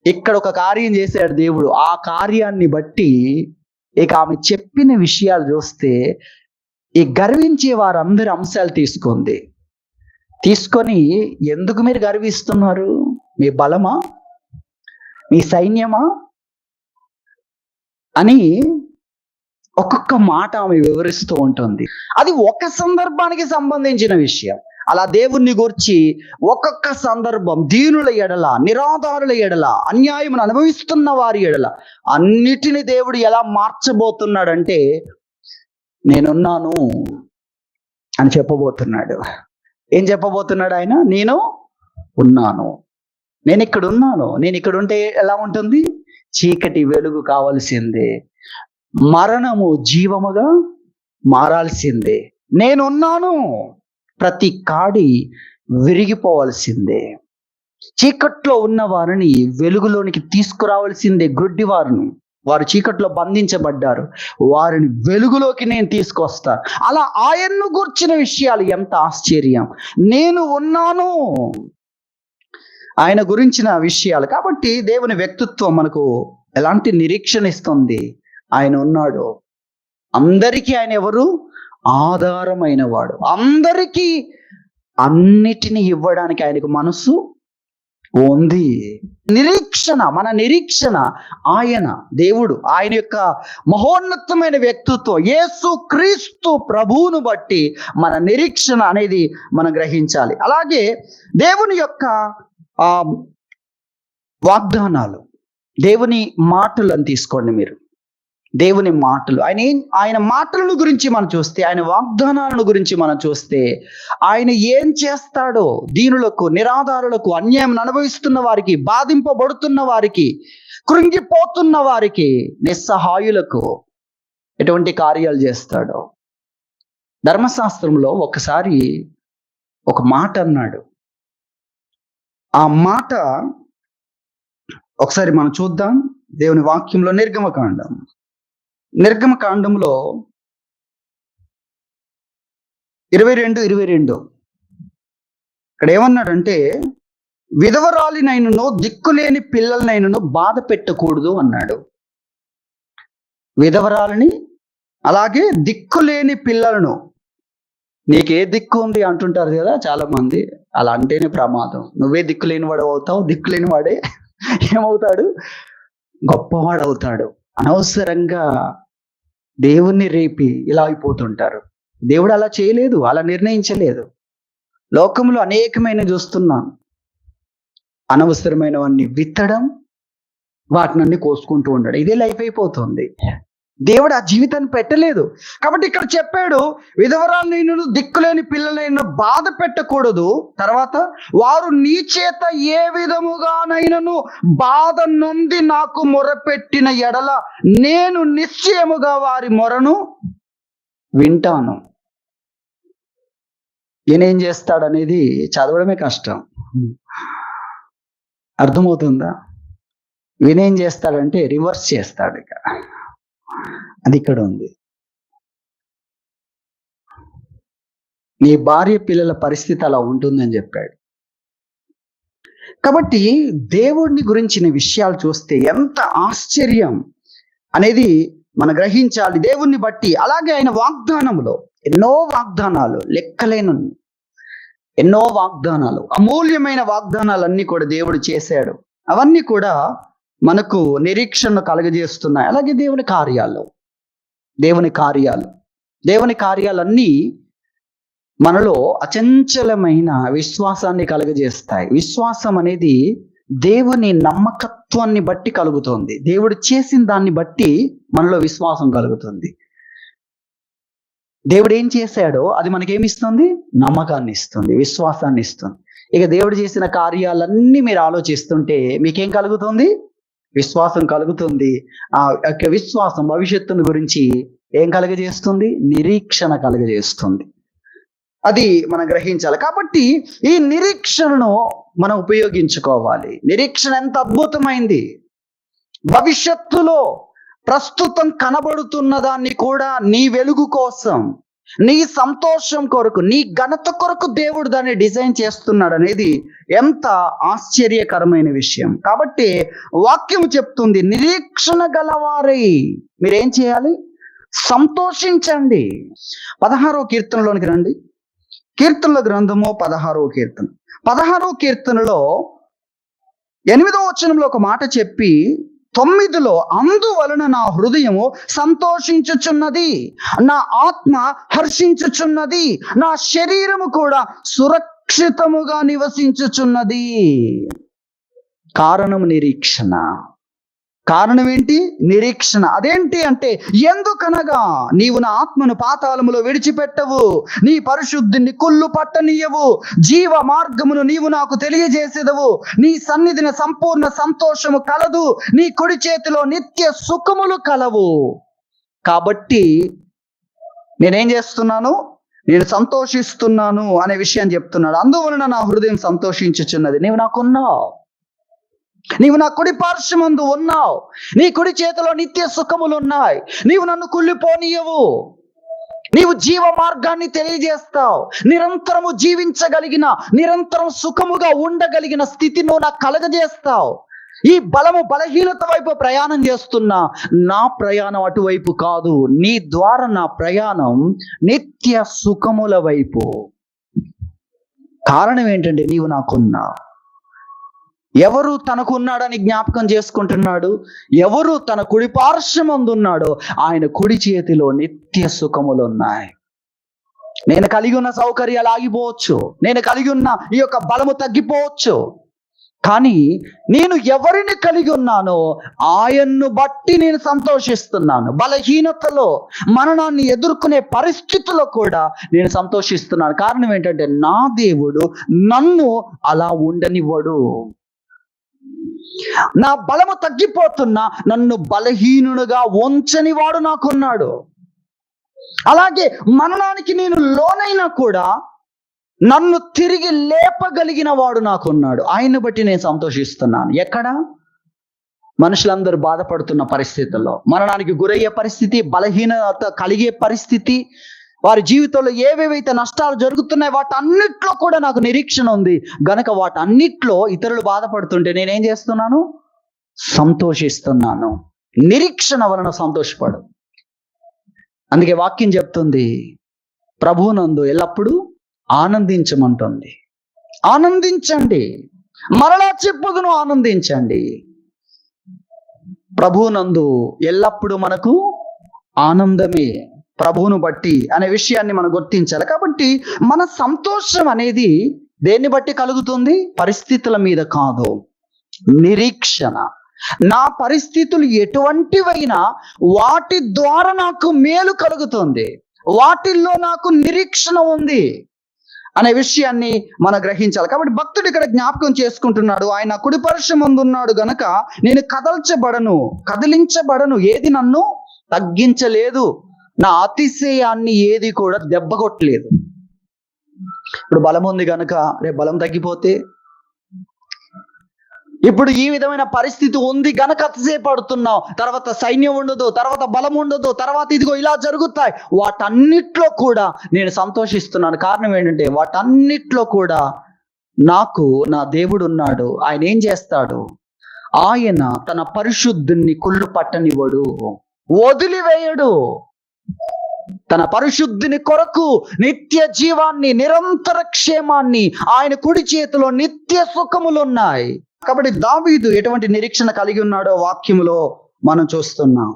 ఇక్కడ ఒక కార్యం చేశాడు దేవుడు. ఆ కార్యాన్ని బట్టి ఇక ఆమె చెప్పిన విషయాలు చూస్తే ఈ గర్వించే వారందరి అంశాలు తీసుకొని, ఎందుకు మీరు గర్విస్తున్నారు? మీ బలమా, మీ సైన్యమా అని ఒక్కొక్క మాట ఆమె వివరిస్తూ ఉంటుంది. అది ఒక సందర్భానికి సంబంధించిన విషయం. అలా దేవుణ్ణి గురించి ఒక్కొక్క సందర్భం, దీనుల ఎడల, నిరాధారుల ఎడల, అన్యాయమును అనుభవిస్తున్న వారి ఎడల అన్నిటిని దేవుడు ఎలా మార్చబోతున్నాడంటే, నేనున్నాను అని చెప్పబోతున్నాడు. ఏం చెప్పబోతున్నాడు ఆయన? నేను ఉన్నాను, నేను ఇక్కడ ఉన్నాను. నేను ఇక్కడ ఉంటే ఎలా ఉంటుంది? చీకటి వెలుగు కావాల్సిందే, మరణము జీవముగా మారాల్సిందే. నేనున్నాను. ప్రతి కాడి విరిగిపోవాల్సిందే. చీకట్లో ఉన్న వారిని వెలుగులోనికి తీసుకురావాల్సిందే. గ్రుడ్డి వారు చీకట్లో బంధించబడ్డారు, వారిని వెలుగులోకి నేను తీసుకొస్తాను. అలా ఆయన్ను గూర్చిన విషయాలు ఎంత ఆశ్చర్యం! నేను ఉన్నాను, ఆయన గురించిన విషయాలు. కాబట్టి దేవుని వ్యక్తిత్వం మనకు ఎలాంటి నిరీక్షణ ఇస్తుంది? ఆయన ఉన్నాడు. అందరికీ ఆయన ఎవరు? ఆధారమైన వాడు. అందరికీ అన్నిటినీ ఇవ్వడానికి ఆయనకు మనసు ఉంది. మన నిరీక్షణ ఆయన, దేవుడు, ఆయన యొక్క మహోన్నతమైన వ్యక్తిత్వం, యేసు క్రీస్తు ప్రభువును బట్టి మన నిరీక్షణ అనేది మనం గ్రహించాలి. అలాగే దేవుని యొక్క వాగ్దానాలు, దేవుని మాటలు అని తీసుకోండి మీరు. దేవుని మాటలు, ఆయన మాటలను గురించి మనం చూస్తే, ఆయన వాగ్దానాలను గురించి మనం చూస్తే, ఆయన ఏం చేస్తాడో దీనులకు, నిరాధారులకు, అన్యాయం అనుభవిస్తున్న వారికి, బాధింపబడుతున్న వారికి, కృంగిపోతున్న వారికి, నిస్సహాయులకు ఎటువంటి కార్యాలు చేస్తాడో. ధర్మశాస్త్రంలో ఒకసారి ఒక మాట అన్నాడు. ఆ మాట ఒకసారి మనం చూద్దాం. దేవుని వాక్యంలో నిర్గమకాండంలో 22 ఇక్కడ ఏమన్నాడంటే, విధవరాలినైనను దిక్కులేని పిల్లలనైనను బాధ పెట్టకూడదు అన్నాడు. విధవరాలిని, అలాగే దిక్కులేని పిల్లలను. నీకే దిక్కు ఉంది అంటుంటారు కదా చాలా మంది. అలా అంటేనే ప్రమాదం. నువ్వే దిక్కులేని వాడు అవుతావు, దిక్కులేని వాడే ఏమవుతాడు? గొప్పవాడు అవుతాడు. అనవసరంగా దేవుణ్ణి రేపి ఇలా అయిపోతుంటారు. దేవుడు అలా చేయలేదు, అలా నిర్ణయించలేదు. లోకంలో అనేకమైన చూస్తున్నాం. అనవసరమైనవన్నీ విత్తడం, వాటినన్నీ కోసుకుంటూ ఉండడం, ఇదే లైఫ్ అయిపోతుంది. దేవుడు ఆ జీవితాన్ని పెట్టలేదు. కాబట్టి ఇక్కడ చెప్పాడు, విధవరాలైనను దిక్కులేని పిల్లలైన బాధ పెట్టకూడదు. తర్వాత వారు నీ చేత ఏ విధముగానైనను బాధ నొంది నాకు మొరపెట్టిన ఎడల నేను నిశ్చయముగా వారి మొరను వింటాను. ఈయనేం చేస్తాడనేది చదవడమే కష్టం. అర్థమవుతుందా? ఈయనేం చేస్తాడంటే రివర్స్ చేస్తాడు. ఇక అది ఇక్కడ ఉంది. నీ భార్య పిల్లల పరిస్థితి అలా ఉంటుందని చెప్పాడు. కాబట్టి దేవుడిని గురించిన విషయాలు చూస్తే ఎంత ఆశ్చర్యం అనేది మనం గ్రహించాలి దేవుణ్ణి బట్టి. అలాగే ఆయన వాగ్దానములో ఎన్నో వాగ్దానాలు, లెక్కలేని ఎన్నో వాగ్దానాలు, అమూల్యమైన వాగ్దానాలన్నీ కూడా దేవుడు చేశాడు. అవన్నీ కూడా మనకు నిరీక్షణను కలుగజేస్తున్నాయి. అలాగే దేవుని కార్యాలన్నీ మనలో అచంచలమైన విశ్వాసాన్ని కలుగజేస్తాయి. విశ్వాసం అనేది దేవుని నమ్మకత్వాన్ని బట్టి కలుగుతుంది. దేవుడు చేసిన దాన్ని బట్టి మనలో విశ్వాసం కలుగుతుంది. దేవుడు ఏం చేశాడో అది మనకేమిస్తుంది? నమ్మకాన్ని ఇస్తుంది, విశ్వాసాన్ని ఇస్తుంది. ఇక దేవుడు చేసిన కార్యాలన్నీ మీరు ఆలోచిస్తుంటే మీకేం కలుగుతుంది? విశ్వాసం కలుగుతుంది. ఆ యొక్క విశ్వాసం భవిష్యత్తును గురించి ఏం కలుగజేస్తుంది? నిరీక్షణ కలుగజేస్తుంది. అది మనం గ్రహించాలి. కాబట్టి ఈ నిరీక్షణను మనం ఉపయోగించుకోవాలి. నిరీక్షణ ఎంత అద్భుతమైంది! భవిష్యత్తులో ప్రస్తుతం కనబడుతున్న దాన్ని కూడా నీ వెలుగు కోసం, నీ సంతోషం కొరకు, నీ ఘనత కొరకు దేవుడు దాన్ని డిజైన్ చేస్తున్నాడు అనేది ఎంత ఆశ్చర్యకరమైన విషయం. కాబట్టి వాక్యం చెప్తుంది, నిరీక్షణ గలవారై మీరేం చేయాలి? సంతోషించండి. 16వ కీర్తనలోనికి రండి. కీర్తనల గ్రంథము 16వ కీర్తన. 16వ కీర్తనలో 8వ వచనంలో ఒక మాట చెప్పి 9లో అందువలన నా హృదయము సంతోషించుచున్నది, నా ఆత్మ హర్షించుచున్నది, నా శరీరము కూడా సురక్షితముగా నివసించుచున్నది. కారణం నిరీక్షణ. కారణం ఏంటి? నిరీక్షణ. అదేంటి అంటే, ఎందుకనగా నీవు నా ఆత్మను పాతాళములో విడిచిపెట్టవు, నీ పరిశుద్ధిని కుళ్ళు పట్టనీయవు, జీవ మార్గమును నీవు నాకు తెలియజేసేదవు, నీ సన్నిధిన సంపూర్ణ సంతోషము కలదు, నీ కుడి చేతిలో నిత్య సుఖములు కలవు. కాబట్టి నేనేం చేస్తున్నాను? నేను సంతోషిస్తున్నాను అనే విషయాన్ని చెప్తున్నాడు. అందువలన నా హృదయం సంతోషించుచున్నది. నీవు నాకున్నావు, నీవు నా కుడి పార్శ్వమందు ఉన్నావు, నీ కుడి చేతిలో నిత్య సుఖములు ఉన్నాయి, నీవు నన్ను కుళ్ళిపోనీయవు, నీవు జీవ మార్గాన్ని తెలియజేస్తావు, నిరంతరము జీవించగలిగిన, నిరంతరం సుఖముగా ఉండగలిగిన స్థితి నువ్వు నాకు కలగజేస్తావు. ఈ బలహీనత వైపు ప్రయాణం చేస్తున్నా, నా ప్రయాణం అటువైపు కాదు, నీ ద్వారా నా ప్రయాణం నిత్య సుఖముల వైపు. కారణం ఏంటంటే నీవు నాకున్నావు. ఎవరు తనకున్నాడని జ్ఞాపకం చేసుకుంటున్నాడు? ఎవరు తన కుడి పార్శ్వమందు ఉన్నాడో ఆయన కుడి చేతిలో నిత్య సుఖములు ఉన్నాయి. నేను కలిగి ఉన్న సౌకర్యాలు ఆగిపోవచ్చు, నేను కలిగి ఉన్న ఈ యొక్క బలము తగ్గిపోవచ్చు, కానీ నేను ఎవరిని కలిగి ఉన్నానో ఆయన్ను బట్టి నేను సంతోషిస్తున్నాను. బలహీనతలో, మరణాన్ని ఎదుర్కొనే పరిస్థితుల్లో కూడా నేను సంతోషిస్తున్నాను. కారణం ఏంటంటే నా దేవుడు నన్ను అలా ఉండనివ్వడు. నా బలము తగ్గిపోతున్నా నన్ను బలహీనుడుగా ఉంచని వాడు నాకున్నాడు. అలాగే మరణానికి నేను లోనైనా కూడా నన్ను తిరిగి లేపగలిగిన వాడు నాకున్నాడు. ఆయన్ని బట్టి నేను సంతోషిస్తున్నాను. ఎక్కడ? మనుషులందరూ బాధపడుతున్న పరిస్థితుల్లో, మరణానికి గురయ్యే పరిస్థితి, బలహీనత కలిగే పరిస్థితి, వారి జీవితంలో ఏవేవైతే నష్టాలు జరుగుతున్నాయి వాటన్నిట్లో కూడా నాకు నిరీక్షణ ఉంది గనక వాటన్నిట్లో ఇతరులు బాధపడుతుంటే నేనేం చేస్తున్నాను? సంతోషిస్తున్నాను. నిరీక్షణ వలన సంతోషపడు. అందుకే వాక్యం చెప్తుంది, ప్రభువునందు ఎల్లప్పుడూ ఆనందించమంటుంది. ఆనందించండి. మరలా చెప్పుదును, ఆనందించండి. ప్రభువునందు ఎల్లప్పుడూ మనకు ఆనందమే, ప్రభువును బట్టి అనే విషయాన్ని మనం గుర్తించాలి. కాబట్టి మన సంతోషం అనేది దేన్ని బట్టి కలుగుతుంది? పరిస్థితుల మీద కాదు, నిరీక్షణ. నా పరిస్థితులు ఎటువంటివైనా వాటి ద్వారా నాకు మేలు కలుగుతుంది, వాటిల్లో నాకు నిరీక్షణ ఉంది అనే విషయాన్ని మనం గ్రహించాలి. కాబట్టి భక్తుడు ఇక్కడ జ్ఞాపకం చేసుకుంటున్నాడు, ఆయన కుడి పార్శ్వమందు ఉన్నాడు గనక నేను కదిలించబడను. ఏది నన్ను తగ్గించలేదు, నా అతిశయాన్ని ఏది కూడా దెబ్బ కొట్టలేదు. ఇప్పుడు బలం ఉంది గనక రేపు బలం తగ్గిపోతే, ఇప్పుడు ఈ విధమైన పరిస్థితి ఉంది గనక అతిశయపడుతున్నావు, తర్వాత సైన్యం ఉండదు, తర్వాత బలం ఉండదు, తర్వాత ఇదిగో ఇలా జరుగుతాయి. వాటన్నిట్లో కూడా నేను సంతోషిస్తున్నాను. కారణం ఏంటంటే వాటన్నిట్లో కూడా నాకు నా దేవుడు ఉన్నాడు. ఆయన ఏం చేస్తాడు? ఆయన తన పరిశుద్ధుని కుళ్ళు పట్టనివ్వడు, వదిలివేయడు. తన పరిశుద్ధిని కొరకు నిత్య జీవాన్ని, నిరంతర క్షేమాన్ని, ఆయన కుడి చేతిలో నిత్య సుఖములు ఉన్నాయి. కాబట్టి దావీదు ఎటువంటి నిరీక్షణ కలిగి ఉన్నాడో వాక్యములో మనం చూస్తున్నాం.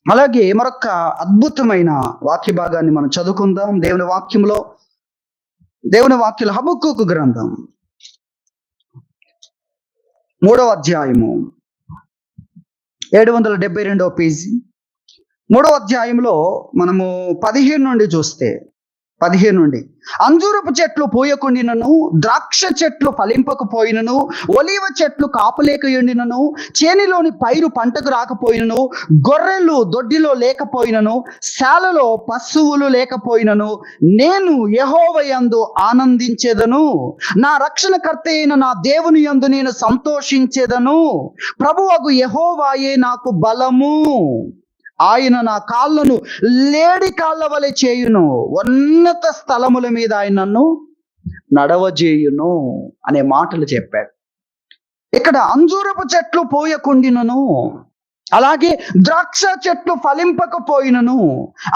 అలాగే మరొక అద్భుతమైన వాక్య భాగాన్ని మనం చదువుకుందాం దేవుని వాక్యంలో. దేవుని వాక్యంలో హబక్కూకు గ్రంథం 3వ అధ్యాయము 772వ పేజీ. 3వ అధ్యాయంలో మనము 15 నుండి చూస్తే, 15 నుండి, అంజూరపు చెట్లు పూయకుండినను, ద్రాక్ష చెట్లు ఫలింపకపోయినను, ఒలీవ చెట్లు కాపులేకయుండినను, చేనిలోని పైరు పంటకు రాకపోయినను, గొర్రెలు దొడ్డిలో లేకపోయినను, శాలలో పశువులు లేకపోయినను, నేను యెహోవా యందు ఆనందించెదను, నా రక్షణకర్త అయిన నా దేవుని యందు నేను సంతోషించెదను. ప్రభువగు యెహోవాయే నాకు బలము, ఆయన నా కాళ్ళను లేడి కాళ్ళ వలె చేయును, ఉన్నత స్థలముల మీద ఆయన నన్ను నడవజేయును అనే మాటలు చెప్పాడు. ఇక్కడ అంజూరపు చెట్లు పోయకుండినను, అలాగే ద్రాక్ష చెట్లు ఫలింపకపోయినను,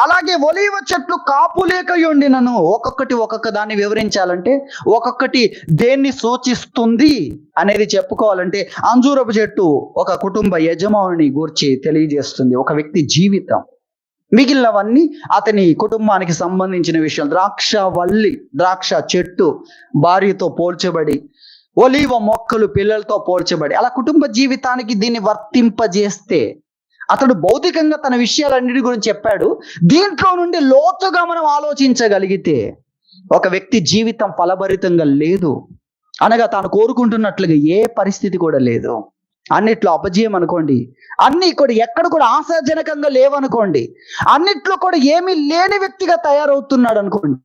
అలాగే ఒలీవ చెట్లు కాపులేకయుండినను. ఒక్కొక్క దాన్ని వివరించాలంటే, ఒక్కొక్కటి దేన్ని సూచిస్తుంది అనేది చెప్పుకోవాలంటే, అంజూరపు చెట్టు ఒక కుటుంబ యజమాని గూర్చి తెలియజేస్తుంది, ఒక వ్యక్తి జీవితం. మిగిలినవన్నీ అతని కుటుంబానికి సంబంధించిన విషయం. ద్రాక్ష చెట్టు భార్యతో పోల్చబడి, ఒలీవ మొక్కలు పిల్లలతో పోల్చబడి, అలా కుటుంబ జీవితానికి దీన్ని వర్తింపజేస్తే అతడు భౌతికంగా తన విషయాలన్నిటి గురించి చెప్పాడు. దీంట్లో నుండి లోతుగా మనం ఆలోచించగలిగితే ఒక వ్యక్తి జీవితం ఫలభరితంగా లేదు అనగా తాను కోరుకుంటున్నట్లుగా ఏ పరిస్థితి కూడా లేదు, అన్నిట్లో అపజయం అనుకోండి, అన్ని కూడా ఎక్కడ కూడా ఆశాజనకంగా లేవనుకోండి, అన్నిట్లో కూడా ఏమీ లేని వ్యక్తిగా తయారవుతున్నాడు అనుకోండి,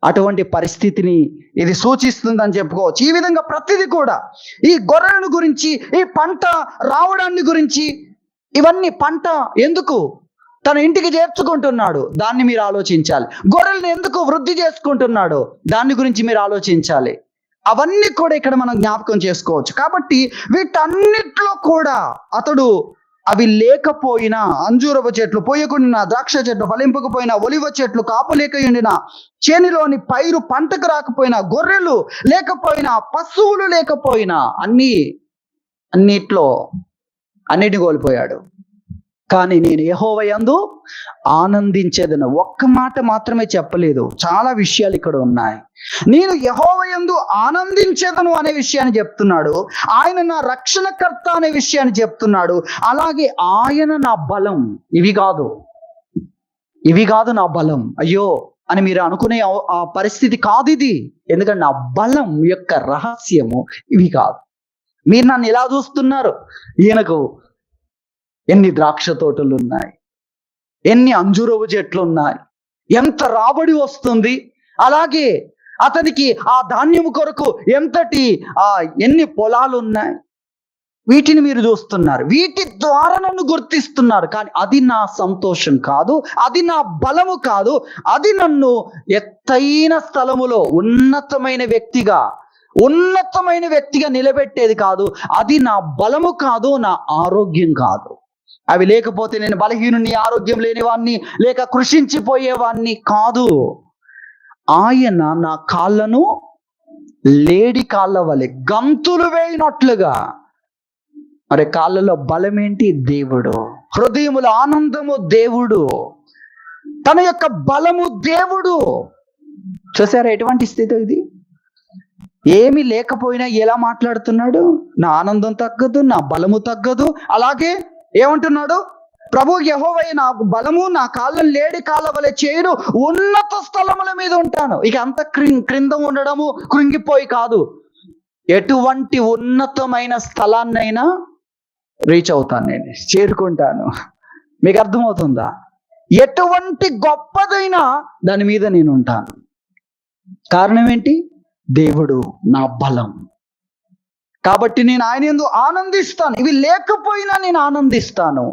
అటువంటి పరిస్థితిని ఇది సూచిస్తుందని చెప్పుకోవచ్చు. ఈ విధంగా ప్రతిదీ కూడా, ఈ గొర్రెలను గురించి, ఈ పంట రావడాన్ని గురించి, ఇవన్నీ పంట ఎందుకు తన ఇంటికి చేర్చుకుంటున్నాడు దాన్ని మీరు ఆలోచించాలి. గొర్రెలను ఎందుకు వృద్ధి చేసుకుంటున్నాడు దాని గురించి మీరు ఆలోచించాలి. అవన్నీ కూడా ఇక్కడ మనం జ్ఞాపకం చేసుకోవచ్చు. కాబట్టి వీటన్నిట్లో కూడా అతడు అవి లేకపోయినా, అంజూరపు చెట్లు పోయకుండా, ద్రాక్ష చెట్లు ఫలింపకపోయినా, ఒలివ చెట్లు కాపులేకయుండినా, చేనిలోని పైరు పంటకు రాకపోయినా, గొర్రెలు లేకపోయినా, పశువులు లేకపోయినా, అన్నిటిని కోల్పోయాడు. కానీ నేను యెహోవా యందు ఆనందించేదను. ఒక్క మాట మాత్రమే చెప్పలేదు, చాలా విషయాలు ఇక్కడ ఉన్నాయి. నేను యెహోవా యందు ఆనందించేదను అనే విషయాన్ని చెప్తున్నాడు, ఆయన నా రక్షణకర్త అనే విషయాన్ని చెప్తున్నాడు, అలాగే ఆయన నా బలం. ఇవి కాదు నా బలం, అయ్యో అని మీరు అనుకునే ఆ పరిస్థితి కాదు ఇది. ఎందుకంటే నా బలం యొక్క రహస్యము ఇవి కాదు. మీరు నన్ను ఎలా చూస్తున్నారు, ఈయనకు ఎన్ని ద్రాక్ష తోటలు ఉన్నాయి, ఎన్ని అంజూరపు చెట్లు ఉన్నాయి, ఎంత రాబడి వస్తుంది, అలాగే అతనికి ఆ ధాన్యము కొరకు ఎన్ని పొలాలు ఉన్నాయి, వీటిని మీరు చూస్తున్నారు, వీటి ద్వారా నన్ను గుర్తిస్తున్నారు. కానీ అది నా సంతోషం కాదు, అది నా బలము కాదు, అది నన్ను ఎత్తైన స్థలములో ఉన్నతమైన వ్యక్తిగా నిలబెట్టేది కాదు. అది నా బలము కాదు, నా ఆరోగ్యం కాదు. అవి లేకపోతే నేను బలహీనుని, ఆరోగ్యం లేనివాడిని, లేక కృషించిపోయేవాడిని కాదు. ఆయన నా కాళ్ళను లేడి కాళ్ళ వలె గంతులు వేయినట్లుగా. మరి కాళ్ళలో బలం ఏంటి? దేవుడు. హృదయముల ఆనందము దేవుడు. తన యొక్క బలము దేవుడు. చూసారా ఎటువంటి స్థితి ఇది? ఏమి లేకపోయినా ఎలా మాట్లాడుతున్నాడు? నా ఆనందం తగ్గదు, నా బలము తగ్గదు. అలాగే ఏమంటున్నాడు? ప్రభు యెహోవా నాకు బలము, నా కాళ్ళను లేడి కాళ్ళ వలె చేయును, ఉన్నత స్థలముల మీద ఉంటాను. ఇక అంత క్రింద ఉండడము కృంగిపోయి కాదు, ఎటువంటి ఉన్నతమైన స్థలాన్నైనా రీచ్ అవుతాను, నేను చేరుకుంటాను. మీకు అర్థమవుతుందా? ఎటువంటి గొప్పదైనా దాని మీద నేను ఉంటాను. కారణం ఏంటి? దేవుడు నా బలం. కాబట్టి నేను ఆయన యందు ఆనందిస్తాను. ఇవి లేకపోయినా నేను ఆనందిస్తాను.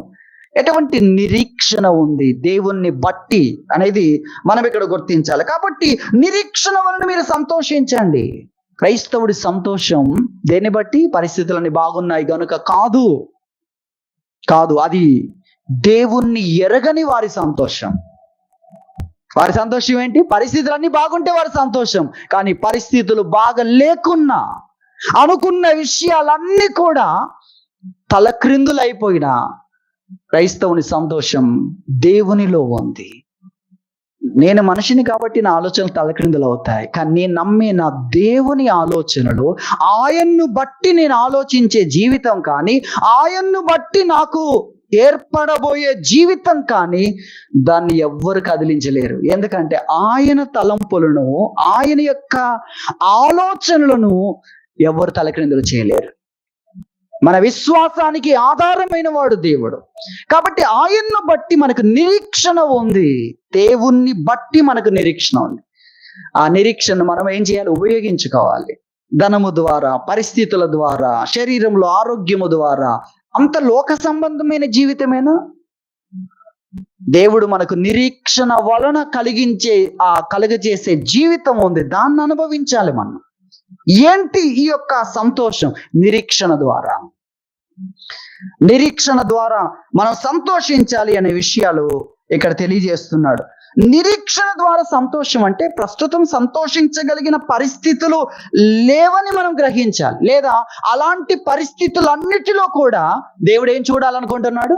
ఎటువంటి నిరీక్షణ ఉంది దేవుణ్ణి బట్టి అనేది మనం ఇక్కడ గుర్తించాలి. కాబట్టి నిరీక్షణ వలన మీరు సంతోషించండి. క్రైస్తవుడి సంతోషం దేన్ని బట్టి? పరిస్థితులన్నీ బాగున్నాయి గనుక కాదు. అది దేవుణ్ణి ఎరగని వారి సంతోషం. వారి సంతోషం ఏంటి? పరిస్థితులన్నీ బాగుంటే వారి సంతోషం. కానీ పరిస్థితులు బాగా లేకున్నా, అనుకున్న విషయాలన్నీ కూడా తలక్రిందులైపోయినా క్రైస్తవుని సంతోషం దేవునిలో ఉంది. నేను మనిషిని కాబట్టి నా ఆలోచనలు తలక్రిందులు అవుతాయి. కానీ నేను నమ్మే నా దేవుని ఆలోచనలు, ఆయన్ను బట్టి నేను ఆలోచించే జీవితం కానీ, ఆయన్ను బట్టి నాకు ఏర్పడబోయే జీవితం కానీ దాన్ని ఎవ్వరు కదిలించలేరు. ఎందుకంటే ఆయన తలంపులను, ఆయన యొక్క ఆలోచనలను ఎవరు తలక్రిందులు చేయలేరు. మన విశ్వాసానికి ఆధారమైన వాడు దేవుడు. కాబట్టి ఆయన్ను బట్టి మనకు నిరీక్షణ ఉంది. దేవుణ్ణి బట్టి మనకు నిరీక్షణ ఉంది. ఆ నిరీక్షణ మనం ఏం చేయాలి? ఉపయోగించుకోవాలి. ధనము ద్వారా, పరిస్థితుల ద్వారా, శరీరంలో ఆరోగ్యము ద్వారా. అంత లోక సంబంధమైన జీవితమేనా? దేవుడు మనకు నిరీక్షణ వలన కలుగజేసే జీవితం ఉంది. దాన్ని అనుభవించాలి మనం. ఏంటి ఈ యొక్క సంతోషం? నిరీక్షణ ద్వారా మనం సంతోషించాలి అనే విషయాలు ఇక్కడ తెలియజేస్తున్నాడు. నిరీక్షణ ద్వారా సంతోషం అంటే ప్రస్తుతం సంతోషించగలిగిన పరిస్థితులు లేవని మనం గ్రహించాలి. లేదా అలాంటి పరిస్థితులన్నిటిలో కూడా దేవుడు ఏం చూడాలనుకుంటున్నాడు?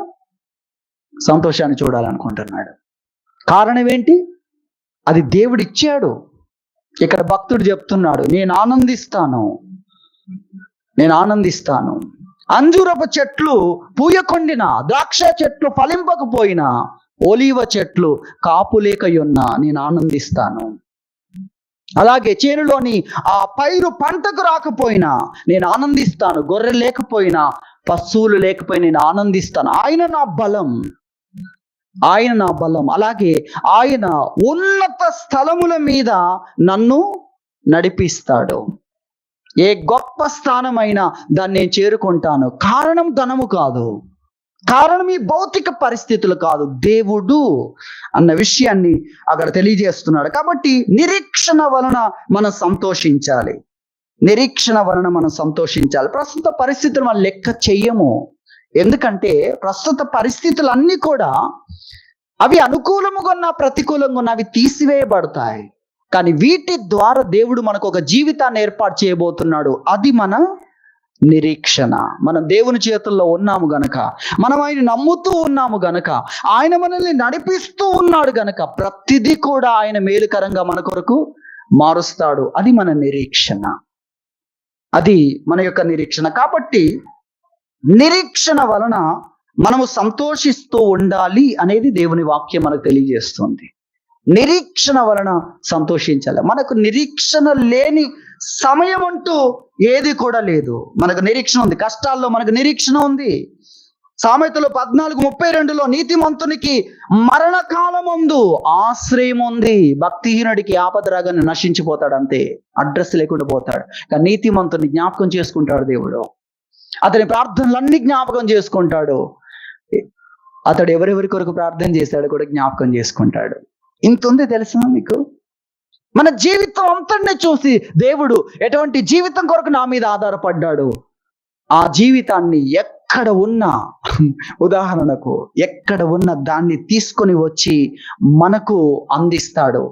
సంతోషాన్ని చూడాలనుకుంటున్నాడు. కారణం ఏంటి? అది దేవుడు ఇచ్చాడు. ఇక్కడ భక్తుడు చెప్తున్నాడు, నేను ఆనందిస్తాను. అంజూరపు చెట్లు పూయకొండినా, ద్రాక్ష చెట్లు ఫలింపకపోయినా, ఒలీవ చెట్లు కాపు లేకయున్నా నేను ఆనందిస్తాను. అలాగే చేనులోని ఆ పైరు పంటకు రాకపోయినా నేను ఆనందిస్తాను. గొర్రె లేకపోయినా, పశువులు లేకపోయినా నేను ఆనందిస్తాను. ఆయన నా బలం. అలాగే ఆయన ఉన్నత స్థలముల మీద నన్ను నడిపిస్తాడు. ఏ గొప్ప స్థానమైనా దాన్ని నేను చేరుకుంటాను. కారణం ధనము కాదు, కారణం ఈ భౌతిక పరిస్థితులు కాదు, దేవుడు అన్న విషయాన్ని అక్కడ తెలియజేస్తున్నాడు. కాబట్టి నిరీక్షణ వలన మనం సంతోషించాలి. ప్రస్తుత పరిస్థితులు మనం లెక్క చెయ్యము. ఎందుకంటే ప్రస్తుత పరిస్థితులన్నీ కూడా అవి అనుకూలముగా ఉన్న, ప్రతికూలంగా ఉన్న, అవి తీసివేయబడతాయి. కానీ వీటి ద్వారా దేవుడు మనకు ఒక జీవితాన్ని ఏర్పాటు చేయబోతున్నాడు. అది మన నిరీక్షణ. మనం దేవుని చేతుల్లో ఉన్నాము గనక, మనం ఆయన నమ్ముతూ ఉన్నాము గనక, ఆయన మనల్ని నడిపిస్తూ ఉన్నాడు గనక ప్రతిదీ కూడా ఆయన మేలుకరంగా మన కొరకు మారుస్తాడు. అది మన నిరీక్షణ. కాబట్టి నిరీక్షణ వలన మనము సంతోషిస్తూ ఉండాలి అనేది దేవుని వాక్యం మనకు తెలియజేస్తుంది. నిరీక్షణ వలన సంతోషించాలి. మనకు నిరీక్షణ లేని సమయం అంటూ ఏది కూడా లేదు. మనకు నిరీక్షణ ఉంది. కష్టాల్లో మనకు నిరీక్షణ ఉంది. సామెతలు 14:32 నీతిమంతునికి మరణకాలమందు ఆశ్రయం ఉంది, భక్తిహీనుడికి ఆపద రాగానే నశించిపోతాడు, అంతే, అడ్రస్ లేకుండా పోతాడు. కానీ నీతిమంతుని జ్ఞాపకం చేసుకుంటాడు దేవుడు. అతని ప్రార్థనలన్నీ జ్ఞాపకం చేసుకుంటాడు. అతడు ఎవరెవరి కొరకు ప్రార్థన చేశాడో కూడా జ్ఞాపకం చేసుకుంటాడు. ఇంత ఉంది తెలుసా మీకు? మన జీవితం అంతటిని చూసి దేవుడు ఎటువంటి జీవితం కొరకు నా మీద ఆధారపడ్డాడు, ఆ జీవితాన్ని ఎక్కడ ఉన్నా, ఉదాహరణకు ఎక్కడ ఉన్న దాన్ని తీసుకొని వచ్చి మనకు అందిస్తాడు.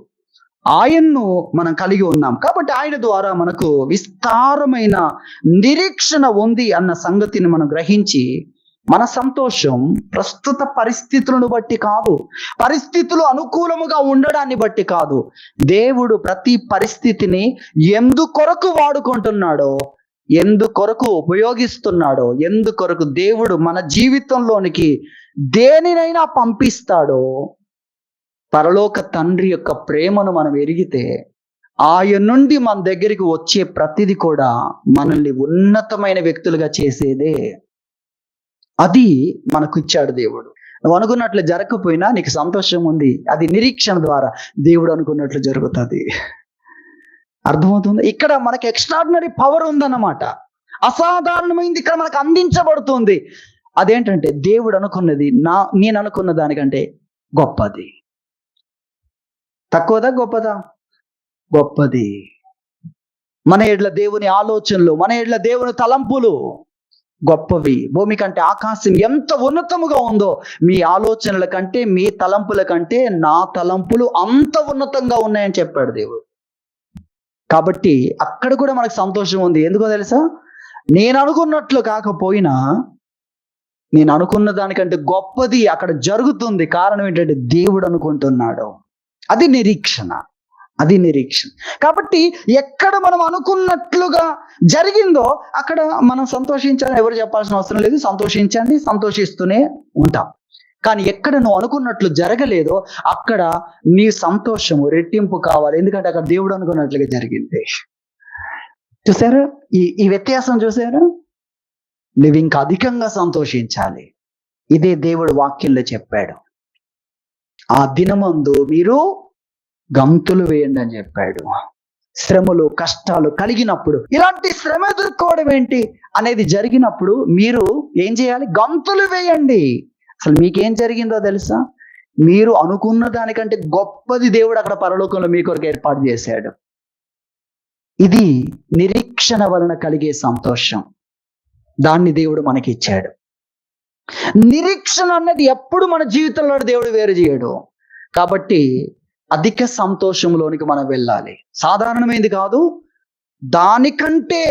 ఆయన్ను మనం కలిగి ఉన్నాం. కాబట్టి ఆయన ద్వారా మనకు విస్తారమైన నిరీక్షణ ఉంది అన్న సంగతిని మనం గ్రహించి మన సంతోషం ప్రస్తుత పరిస్థితులను బట్టి కాదు, పరిస్థితులు అనుకూలముగా ఉండడాన్ని బట్టి కాదు, దేవుడు ప్రతి పరిస్థితిని ఎందుకొరకు వాడుకుంటున్నాడో, ఎందుకొరకు ఉపయోగిస్తున్నాడో, ఎందుకొరకు దేవుడు మన జీవితంలోనికి దేనినైనా పంపిస్తాడో, పరలోక తండ్రి యొక్క ప్రేమను మనం ఎరిగితే ఆయన నుండి మన దగ్గరికి వచ్చే ప్రతిది కూడా మనల్ని ఉన్నతమైన వ్యక్తులుగా చేసేదే. అది మనకు ఇచ్చాడు దేవుడు. నువ్వు అనుకున్నట్లు జరగకపోయినా నీకు సంతోషం ఉంది, అది నిరీక్షణ ద్వారా దేవుడు అనుకున్నట్లు జరుగుతుంది. అర్థమవుతుంది? ఇక్కడ మనకి ఎక్స్ట్రాడినరీ పవర్ ఉందన్నమాట. అసాధారణమైంది ఇక్కడ మనకు అందించబడుతుంది. అదేంటంటే దేవుడు అనుకున్నది నేను అనుకున్న దానికంటే గొప్పది. తక్కువదా గొప్పదా? గొప్పది. మన ఎడ్ల దేవుని ఆలోచనలు, మన ఎడ్ల దేవుని తలంపులు గొప్పవి. భూమి కంటే ఆకాశం ఎంత ఉన్నతముగా ఉందో, మీ ఆలోచనల కంటే, మీ తలంపుల కంటే నా తలంపులు అంత ఉన్నతంగా ఉన్నాయని చెప్పాడు దేవుడు. కాబట్టి అక్కడ కూడా మనకు సంతోషం ఉంది. ఎందుకో తెలుసా? నేను అనుకున్నట్లు కాకపోయినా నేను అనుకున్న దానికంటే గొప్పది అక్కడ జరుగుతుంది. కారణం ఏంటంటే దేవుడు అనుకుంటున్నాడు. అది నిరీక్షణ. అది నిరీక్షణ. కాబట్టి ఎక్కడ మనం అనుకున్నట్లుగా జరిగిందో అక్కడ మనం సంతోషించాలని ఎవరు చెప్పాల్సిన అవసరం లేదు. సంతోషించండి, సంతోషిస్తూనే ఉంటాం. కానీ ఎక్కడ నువ్వు అనుకున్నట్లు జరగలేదో అక్కడ నీ సంతోషము రెట్టింపు కావాలి. ఎందుకంటే అక్కడ దేవుడు అనుకున్నట్లుగా జరిగింది. చూసారా ఈ వ్యత్యాసం? చూసారా? నువ్వు ఇంకా అధికంగా సంతోషించాలి. ఇదే దేవుడు వాక్యంలో చెప్పాడు. ఆ దినమందు మీరు గంతులు వేయండి అని చెప్పాడు. శ్రమలు, కష్టాలు కలిగినప్పుడు, ఇలాంటి శ్రమ ఎదుర్కోవడం ఏంటి అనేది జరిగినప్పుడు మీరు ఏం చేయాలి? గంతులు వేయండి. అసలు మీకేం జరిగిందో తెలుసా? మీరు అనుకున్న దానికంటే గొప్పది దేవుడు అక్కడ పరలోకంలో మీ కొరకు ఏర్పాటు చేశాడు. ఇది నిరీక్షణ వలన కలిగే సంతోషం. దాన్ని దేవుడు మనకి ఇచ్చాడు. నిరీక్షణ అన్నది ఎప్పుడు మన జీవితంలో దేవుడు వేరు చేయడు. కాబట్టి అధిక సంతోషంలోనికి మనం వెళ్ళాలి. సాధారణమైనది కాదు, దానికంటే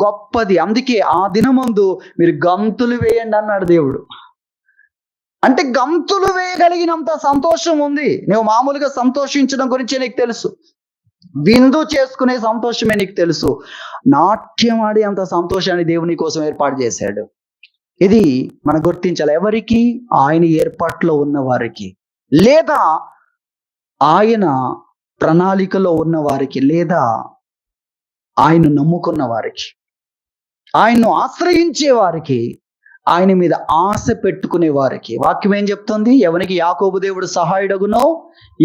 గొప్పది. అందుకే ఆ దినమందు మీరు గంతులు వేయండి అన్నాడు దేవుడు. అంటే గంతులు వేయగలిగినంత సంతోషం ఉంది. నువ్వు మామూలుగా సంతోషించడం గురించే నీకు తెలుసు, విందు చేసుకునే సంతోషమే నీకు తెలుసు. నాట్యం ఆడే అంత సంతోషాన్ని దేవుని కోసం ఏర్పాటు చేశాడు. ఇది మనం గుర్తించాలి. ఎవరికి? ఆయన ఏర్పాట్లో ఉన్న వారికి, లేదా ఆయన ప్రణాళికలో ఉన్న వారికి, లేదా ఆయన నమ్ముకున్న వారికి, ఆయన్ను ఆశ్రయించే వారికి, ఆయన మీద ఆశ పెట్టుకునే వారికి. వాక్యం ఏం చెప్తుంది? ఎవనికి యాకోబు దేవుడు సహాయుడగునో,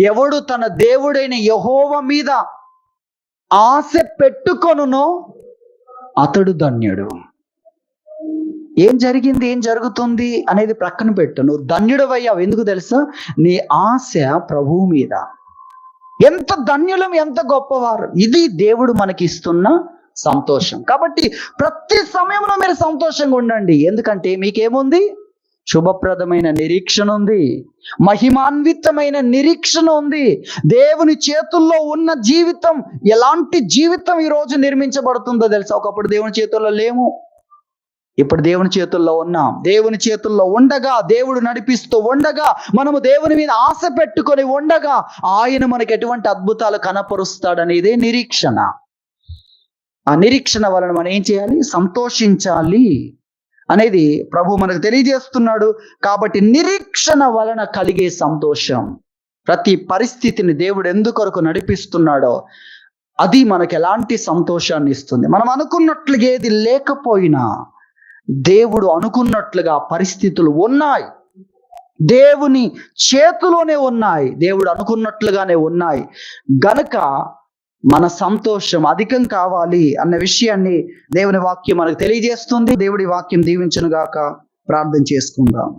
ఎవడు తన దేవుడైన యెహోవా మీద ఆశ పెట్టుకొనునో అతడు ధన్యుడు. ఏం జరిగింది, ఏం జరుగుతుంది అనేది ప్రక్కన పెట్టు. నువ్వు ధన్యుడవయ్యావు. ఎందుకు తెలుసా? నీ ఆశ ప్రభువు మీద. ఎంత ధన్యులం, ఎంత గొప్పవారు. ఇది దేవుడు మనకి ఇస్తున్న సంతోషం. కాబట్టి ప్రతి సమయంలో మీరు సంతోషంగా ఉండండి. ఎందుకంటే మీకేముంది? శుభప్రదమైన నిరీక్షణ ఉంది, మహిమాన్వితమైన నిరీక్షణ ఉంది. దేవుని చేతుల్లో ఉన్న జీవితం, ఎలాంటి జీవితం ఈ రోజు నిర్మించబడుతుందో తెలుసా? ఒకప్పుడు దేవుని చేతుల్లో లేము, ఇప్పుడు దేవుని చేతుల్లో ఉన్నాం. దేవుని చేతుల్లో ఉండగా, దేవుడు నడిపిస్తూ ఉండగా, మనము దేవుని మీద ఆశ పెట్టుకొని ఉండగా ఆయన మనకి ఎటువంటి అద్భుతాలు కనపరుస్తాడనేదే నిరీక్షణ. ఆ నిరీక్షణ వలన మనం ఏం చేయాలి? సంతోషించాలి అనేది ప్రభు మనకు తెలియజేస్తున్నాడు. కాబట్టి నిరీక్షణ వలన కలిగే సంతోషం, ప్రతి పరిస్థితిని దేవుడు ఎందుకొరకు నడిపిస్తున్నాడో అది మనకు ఎలాంటి సంతోషాన్ని ఇస్తుంది. మనం అనుకున్నట్లుగా ఏది లేకపోయినా దేవుడు అనుకున్నట్లుగా పరిస్థితులు ఉన్నాయి, దేవుని చేతిలోనే ఉన్నాయి, దేవుడు అనుకున్నట్లుగానే ఉన్నాయి. గనుక మన సంతోషం అధికం కావాలి అన్న విషయాన్ని దేవుని వాక్యం మనకు తెలియజేస్తుంది. దేవుడి వాక్యం దీవించును గాక. ప్రార్థన చేసుకుందాం.